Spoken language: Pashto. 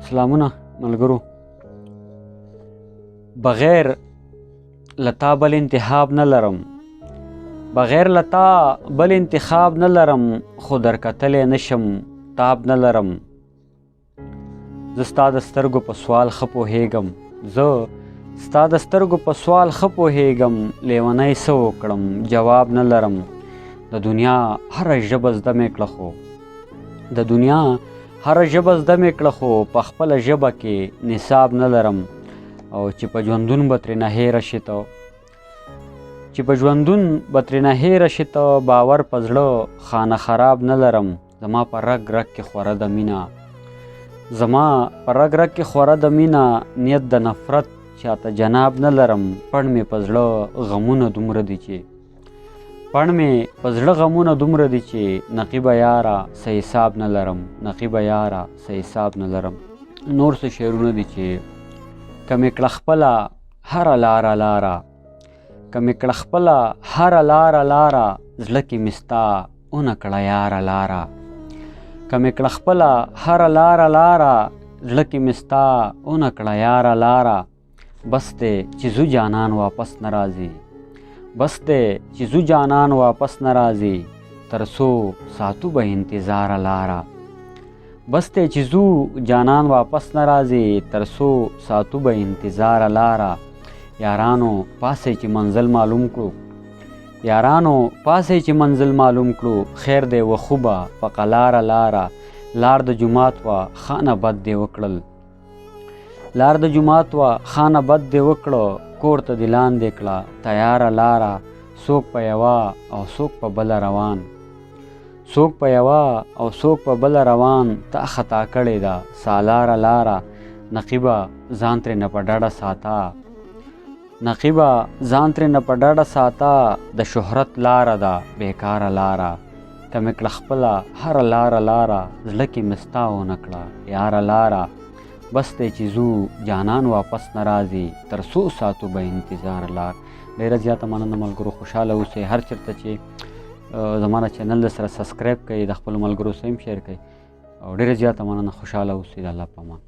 سلامونه ملګرو. بغیر لتا بل انتخاب نه لرم، بغیر لتا بل انتخاب نه لرم، خو در کتلی نشم تاب نه لرم. زه ستا د سترګو په سوال ښه پوهېږم، زه ستا د سترګو په سوال ښه پوهېږم، لیونی څه وکړم جواب نه لرم. د دنیا هره ژبه زده مې کړه خو د دنیا هره ژبه زده مې کړه خو په خپله ژبه کې نصاب نه لرم. او چې په ژوندون به ترېنه هېره شي ته چې په ژوندون به ترېنه هېره شي ته باور په زړه خانه خراب نه لرم. زما په رګ رګ کې خوره د مینه زما په رګ رګ کې خوره د مینه، نیت د نفرت چاته جناب نه لرم. پړ مې په زړه غمونه دومره دي چې پړ مې په زړه غمونه دومره دي چې نقیبه یاره څه حساب نه لرم، نقیبه یاره څه حساب نه لرم. نور څه شعرونه دي چې که مې کړه خپله هره لاره لاره که مې کړه خپله هره لاره لاره، زړه کې مې ستا ونه کړه یاره لاره. که مې کړه خپله هره لاره لاره، زړه کې مې ستا ونه کړه یاره لاره. بس دی چې زو جانان واپس نه راځي، بس دی چې زو جانان واپس نه راځي، تر څو ساتو به انتظار لاره. بس دی چې زو جانان واپس نه راځي، تر څو ساتو به انتظار لاره. یارانو پاسئ چې منزل معلوم کړو یارانو پاسئ چې منزل معلوم کړو، خیر دی و خوبه په قلاره لاره. لار د جومات وه خانه بد دی وکړل لار د جومات وه خانه بد دی وکړه، کور ته دې لاندې کړه تیاره لاره. څوک په یوه او څوک په بله روان څوک په یوه او څوک په بله روان، تا خطا کړې ده سالاره لاره. نقیبه ځان ترېنه په ډډه ساته نقیبه ځان ترېنه په ډډه ساته، د شهرت لاره ده بیکاره لاره. که مې کړه خپله هره لاره لاره، زړه کې مې ستا ونه کړه یاره لاره. بس دی چې زو جانان واپس نه راځي، تر څو ساتو به انتظار لار. ډېره زیاته مننه ملګرو، خوشحاله اوسئ. هر چېرته چې زما د چینل د سره سبسکرایب کوئ، د خپلو ملګرو سره هم شیر کوئ. او ډېره زیاته مننه، خوشحاله اوسئ. د الله په امان.